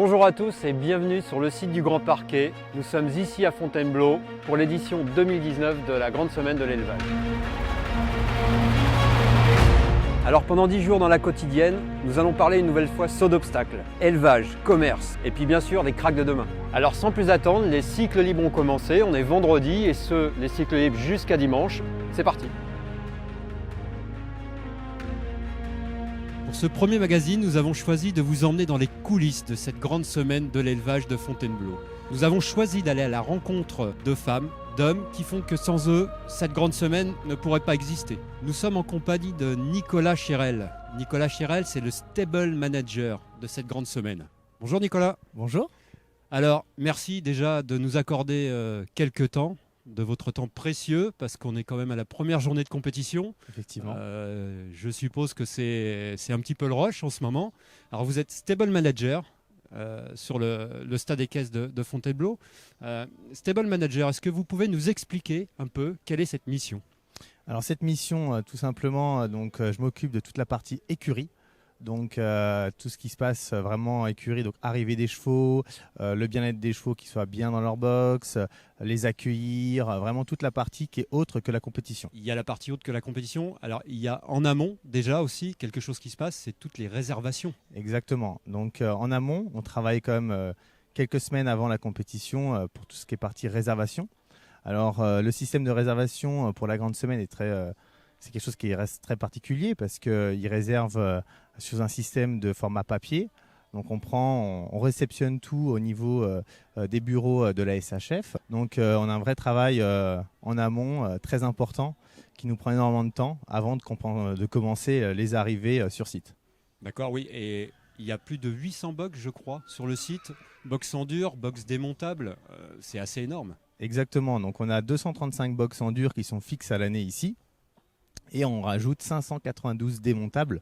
Bonjour à tous et bienvenue sur le site du Grand Parquet. Nous sommes ici à Fontainebleau pour l'édition 2019 de la Grande Semaine de l'Élevage. Alors pendant 10 jours dans la quotidienne, nous allons parler une nouvelle fois saut d'obstacles, élevage, commerce et puis bien sûr des cracks de demain. Alors sans plus attendre, les cycles libres ont commencé, on est vendredi et les cycles libres jusqu'à dimanche. C'est parti. Pour ce premier magazine, nous avons choisi de vous emmener dans les coulisses de cette grande semaine de l'élevage de Fontainebleau. Nous avons choisi d'aller à la rencontre de femmes, d'hommes qui font que sans eux, cette grande semaine ne pourrait pas exister. Nous sommes en compagnie de Nicolas Chérel. Nicolas Chérel, c'est le stable manager de cette grande semaine. Bonjour Nicolas. Bonjour. Alors, merci déjà de nous accorder quelques temps, de votre temps précieux, parce qu'on est quand même à la première journée de compétition. Effectivement. Je suppose que c'est un petit peu le rush en ce moment. Alors vous êtes stable manager sur le stade équestre de Fontainebleau. Stable manager, est-ce que vous pouvez nous expliquer un peu quelle est cette mission ? Alors cette mission, tout simplement, je m'occupe de toute la partie écurie. Donc tout ce qui se passe vraiment en écurie, donc arrivée des chevaux, le bien-être des chevaux qui soient bien dans leur box, les accueillir, vraiment toute la partie qui est autre que la compétition. Il y a la partie autre que la compétition. Alors il y a en amont déjà aussi quelque chose qui se passe, c'est toutes les réservations. Exactement. Donc en amont, on travaille quand même quelques semaines avant la compétition pour tout ce qui est partie réservation. Alors le système de réservation pour la grande semaine c'est quelque chose qui reste très particulier parce qu'il réserve sur un système de format papier. Donc on réceptionne tout au niveau des bureaux de la SHF. Donc on a un vrai travail en amont très important qui nous prend énormément de temps avant de commencer les arrivées sur site. D'accord, oui. Et il y a plus de 800 box, je crois, sur le site. Box en dur, box démontable, c'est assez énorme. Exactement. Donc on a 235 box en dur qui sont fixes à l'année ici. Et on rajoute 592 démontables,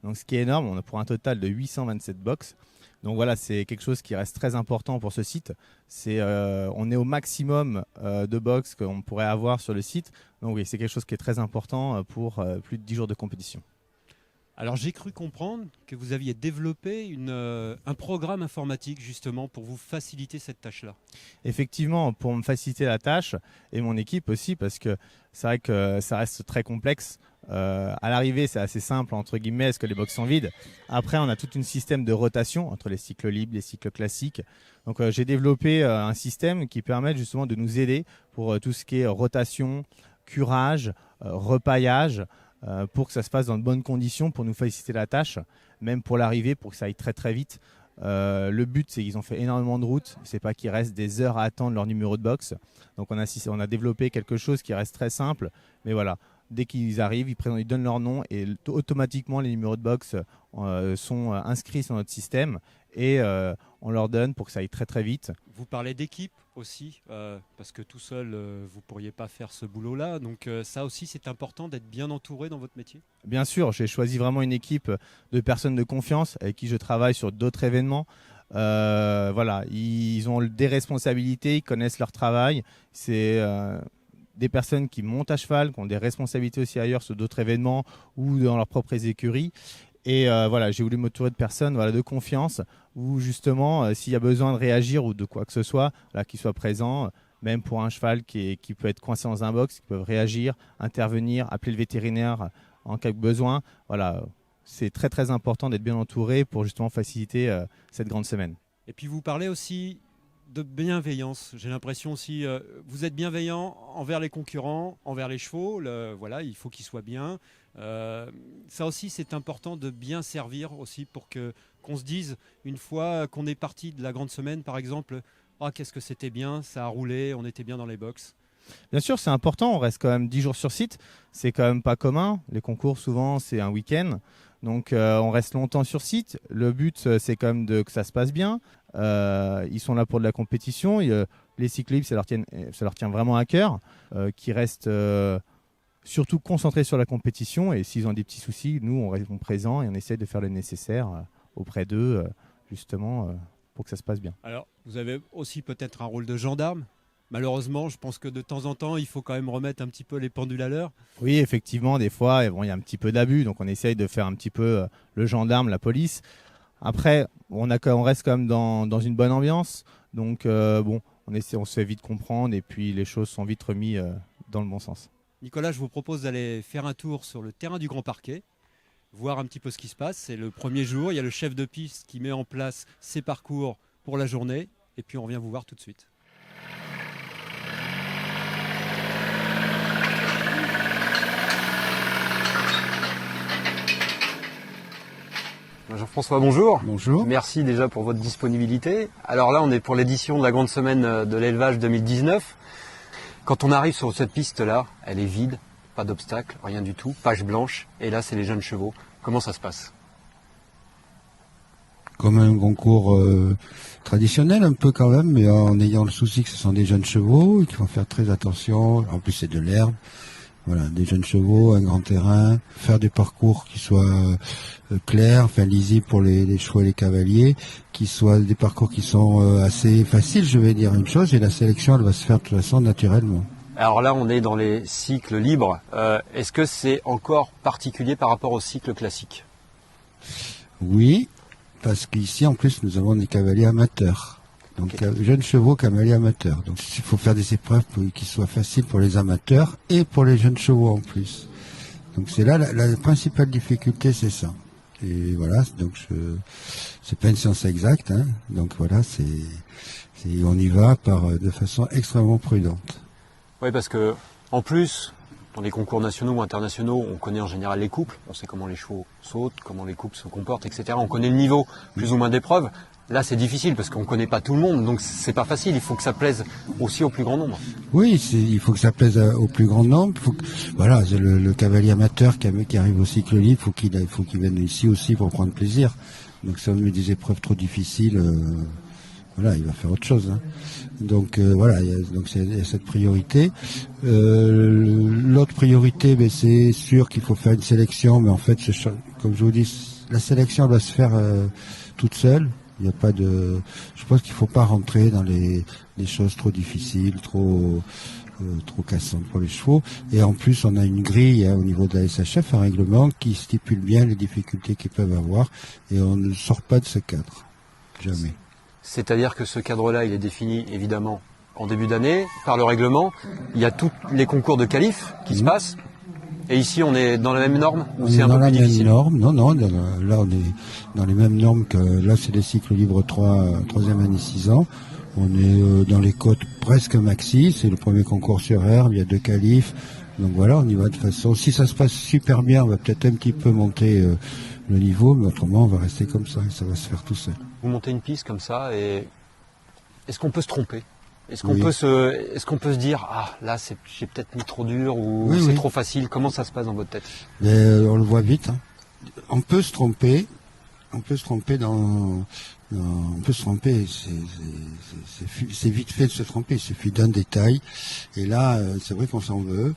donc ce qui est énorme. On a pour un total de 827 box. Donc voilà, c'est quelque chose qui reste très important pour ce site. On est au maximum de box qu'on pourrait avoir sur le site. Donc oui, c'est quelque chose qui est très important pour plus de 10 jours de compétition. Alors j'ai cru comprendre que vous aviez développé un programme informatique justement pour vous faciliter cette tâche-là. Effectivement, pour me faciliter la tâche et mon équipe aussi, parce que c'est vrai que ça reste très complexe. À l'arrivée, c'est assez simple, entre guillemets, parce que les box sont vides. Après, on a tout un système de rotation entre les cycles libres, les cycles classiques. Donc j'ai développé un système qui permet justement de nous aider pour tout ce qui est rotation, curage, repaillage, pour que ça se fasse dans de bonnes conditions, pour nous faciliter la tâche, même pour l'arrivée, pour que ça aille très très vite. Le but, c'est qu'ils ont fait énormément de routes. C'est pas qu'ils restent des heures à attendre leur numéro de box. Donc on a développé quelque chose qui reste très simple. Mais voilà, dès qu'ils arrivent, ils donnent leur nom et automatiquement les numéros de box sont inscrits sur notre système et on leur donne pour que ça aille très très vite. Vous parlez d'équipe aussi, parce que tout seul, vous ne pourriez pas faire ce boulot-là. Donc ça aussi, c'est important d'être bien entouré dans votre métier. Bien sûr, j'ai choisi vraiment une équipe de personnes de confiance avec qui je travaille sur d'autres événements. Voilà, ils ont des responsabilités, ils connaissent leur travail. C'est des personnes qui montent à cheval, qui ont des responsabilités aussi ailleurs sur d'autres événements ou dans leurs propres écuries. Et voilà, j'ai voulu m'entourer de personnes de confiance où justement, s'il y a besoin de réagir ou de quoi que ce soit, qu'ils soient présents, même pour un cheval qui peut être coincé dans un box, qui peuvent réagir, intervenir, appeler le vétérinaire en cas de besoin. Voilà, c'est très très important d'être bien entouré pour justement faciliter cette grande semaine. Et puis vous parlez aussi de bienveillance. J'ai l'impression aussi, vous êtes bienveillant envers les concurrents, envers les chevaux. Voilà, il faut qu'ils soient bien. Ça aussi, c'est important de bien servir aussi pour qu'on se dise, une fois qu'on est parti de la grande semaine, par exemple, qu'est-ce que c'était bien, ça a roulé, on était bien dans les box. Bien sûr, c'est important. On reste quand même 10 jours sur site. C'est quand même pas commun. Les concours, souvent, c'est un week-end. Donc, on reste longtemps sur site. Le but, c'est quand même que ça se passe bien. Ils sont là pour de la compétition. Les cycles libres, ça leur tient vraiment à cœur. Qui restent surtout concentrés sur la compétition. Et s'ils ont des petits soucis, nous, on reste présents et on essaie de faire le nécessaire auprès d'eux, justement, pour que ça se passe bien. Alors, vous avez aussi peut-être un rôle de gendarme. Malheureusement, je pense que de temps en temps, il faut quand même remettre un petit peu les pendules à l'heure. Oui, effectivement, des fois, il y a un petit peu d'abus. Donc, on essaye de faire un petit peu le gendarme, la police. Après, on reste quand même dans une bonne ambiance. Donc on se fait vite comprendre et puis les choses sont vite remises dans le bon sens. Nicolas, je vous propose d'aller faire un tour sur le terrain du Grand Parquet, voir un petit peu ce qui se passe. C'est le premier jour, il y a le chef de piste qui met en place ses parcours pour la journée et puis on revient vous voir tout de suite. Jean-François, bonjour. Bonjour. Merci déjà pour votre disponibilité. Alors là, on est pour l'édition de la grande semaine de l'élevage 2019. Quand on arrive sur cette piste-là, elle est vide, pas d'obstacle, rien du tout, page blanche. Et là, c'est les jeunes chevaux. Comment ça se passe? Comme un concours traditionnel un peu quand même, mais en ayant le souci que ce sont des jeunes chevaux, qu'il faut faire très attention. En plus, c'est de l'herbe. Voilà, des jeunes chevaux, un grand terrain, faire des parcours qui soient clairs, enfin lisibles pour les chevaux et les cavaliers, qui soient des parcours qui sont assez faciles, je vais dire une chose, et la sélection, elle va se faire de toute façon naturellement. Alors là, on est dans les cycles libres. Est-ce que c'est encore particulier par rapport au cycle classique? Oui, parce qu'ici, en plus, nous avons des cavaliers amateurs. Donc, jeunes chevaux, cavaliers amateurs. Donc, il faut faire des épreuves qui soient faciles pour les amateurs et pour les jeunes chevaux en plus. Donc, c'est là la principale difficulté, c'est ça. Et voilà, donc c'est pas une science exacte, hein. Donc voilà, on y va de façon extrêmement prudente. Oui, parce que en plus, dans les concours nationaux ou internationaux, on connaît en général les couples, on sait comment les chevaux sautent, comment les couples se comportent, etc. On connaît le niveau plus ou moins d'épreuves. Là, c'est difficile parce qu'on ne connaît pas tout le monde, donc c'est pas facile. Il faut que ça plaise aussi au plus grand nombre. Oui, il faut que ça plaise au plus grand nombre. Voilà, le cavalier amateur qui arrive au cycle libre, il faut qu'il vienne ici aussi pour prendre plaisir. Donc, si on met des épreuves trop difficiles, voilà, il va faire autre chose, hein. Donc voilà, il y a cette priorité. L'autre priorité, c'est sûr qu'il faut faire une sélection, mais en fait, comme je vous dis, la sélection doit se faire toute seule. Il n'y a pas je pense qu'il ne faut pas rentrer dans les choses trop difficiles, trop cassantes pour les chevaux. Et en plus, on a une grille au niveau de la SHF, un règlement qui stipule bien les difficultés qu'ils peuvent avoir, et on ne sort pas de ce cadre, jamais. C'est-à-dire que ce cadre-là, il est défini évidemment en début d'année par le règlement. Il y a tous les concours de qualif qui se passent. Et ici, on est dans la même norme ou c'est un peu plus difficile? Norme. Non, là on est dans les mêmes normes que là, c'est les cycles libres 3e année 6 ans. On est dans les cotes presque maxi. C'est le premier concours sur herbe. Il y a 2 qualifs. Donc voilà, on y va de façon. Si ça se passe super bien, on va peut-être un petit peu monter le niveau, mais autrement, on va rester comme ça et ça va se faire tout seul. Vous montez une piste comme ça et est-ce qu'on peut se tromper? Est-ce qu'on peut se dire, ah là j'ai peut-être mis trop dur ou c'est trop facile? Comment ça se passe dans votre tête? On le voit vite, hein. On peut se tromper c'est vite fait de se tromper, il suffit d'un détail. Et là, c'est vrai qu'on s'en veut.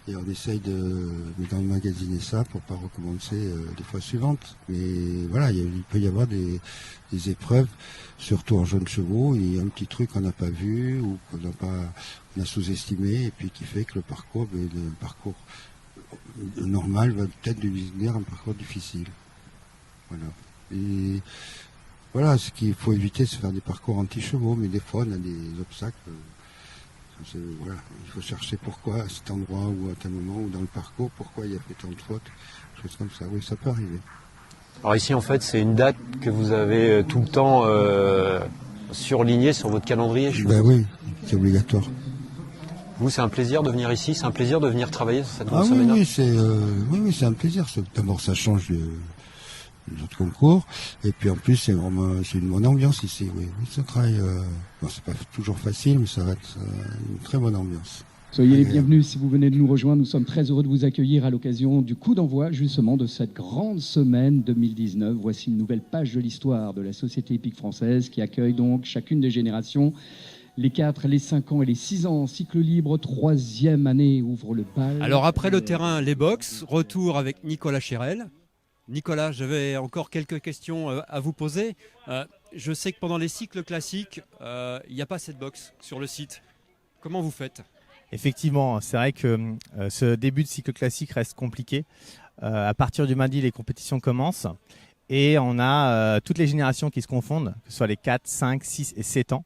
Et on essaye d'emmagasiner ça pour pas recommencer les fois suivantes. Mais voilà, il peut y avoir des épreuves, surtout en jeunes chevaux, il y a un petit truc qu'on n'a pas vu ou qu'on a sous-estimé et puis qui fait que le parcours normal va peut-être devenir un parcours difficile. Voilà. Et voilà, ce qu'il faut éviter, c'est faire des parcours anti-chevaux, mais des fois on a des obstacles. Voilà, il faut chercher pourquoi à cet endroit ou à tel moment ou dans le parcours, pourquoi il y a fait tant de fautes, choses comme ça. Oui, ça peut arriver. Alors ici, en fait, c'est une date que vous avez tout le temps surlignée sur votre calendrier. Oui, c'est obligatoire. Vous, c'est un plaisir de venir ici, c'est un plaisir de venir travailler sur cette grande semaine-là? Oui, c'est un plaisir. D'abord, ça change de autres concours, et puis en plus, c'est une bonne ambiance ici. Oui, ça travaille. C'est pas toujours facile, mais ça va être une très bonne ambiance. Soyez les bienvenus si vous venez de nous rejoindre. Nous sommes très heureux de vous accueillir à l'occasion du coup d'envoi justement de cette grande semaine 2019. Voici une nouvelle page de l'histoire de la Société hippique française qui accueille donc chacune des générations. Les 4, les 5 ans et les 6 ans, cycle libre, 3e année, ouvre le bal. Alors après le terrain, les box, retour avec Nicolas Chérel. Nicolas, j'avais encore quelques questions à vous poser. Je sais que pendant les cycles classiques, il n'y a pas cette box sur le site. Comment vous faites? Effectivement, c'est vrai que ce début de cycle classique reste compliqué. À partir du mardi, les compétitions commencent. Et on a toutes les générations qui se confondent, que ce soit les 4, 5, 6 et 7 ans.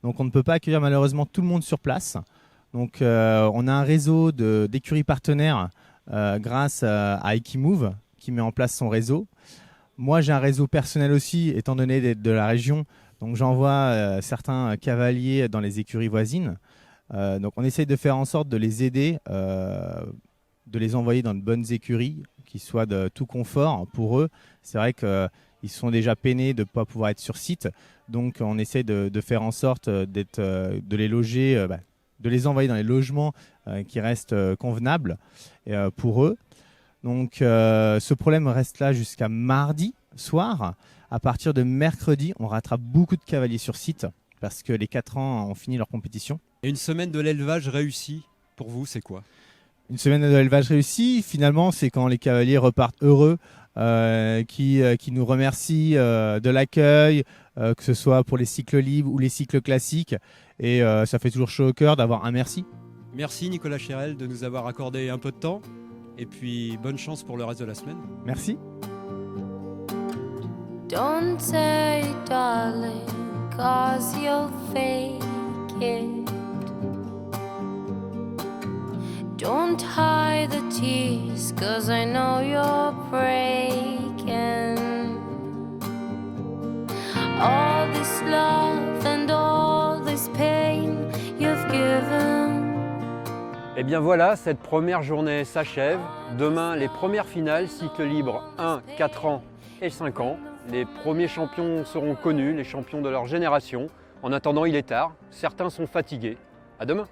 Donc on ne peut pas accueillir malheureusement tout le monde sur place. Donc on a un réseau d'écuries partenaires grâce à Equimove qui met en place son réseau. Moi j'ai un réseau personnel aussi étant donné d'être de la région. Donc j'envoie certains cavaliers dans les écuries voisines. Donc on essaye de faire en sorte de les aider, de les envoyer dans de bonnes écuries qui soient de tout confort pour eux. C'est vrai qu'ils sont déjà peinés de ne pas pouvoir être sur site. Donc on essaie de faire en sorte de les loger, de les envoyer dans les logements qui restent convenables pour eux. Donc ce problème reste là jusqu'à mardi soir. À partir de mercredi, on rattrape beaucoup de cavaliers sur site parce que les 4 ans ont fini leur compétition. Et une semaine de l'élevage réussie, pour vous, c'est quoi? Une semaine de l'élevage réussie, finalement, c'est quand les cavaliers repartent heureux, qui nous remercient de l'accueil, que ce soit pour les cycles libres ou les cycles classiques. Et ça fait toujours chaud au cœur d'avoir un merci. Merci Nicolas Chérel de nous avoir accordé un peu de temps. Et puis bonne chance pour le reste de la semaine. Merci. Don't say darling, 'cause you'll fake it. Don't hide the tears, 'cause I know you're breaking. All this love and all this pain you've given. Et bien voilà, cette première journée s'achève. Demain, les premières finales, cycle libre 1, 4 ans et 5 ans. Les premiers champions seront connus, les champions de leur génération. En attendant, il est tard, certains sont fatigués. À demain.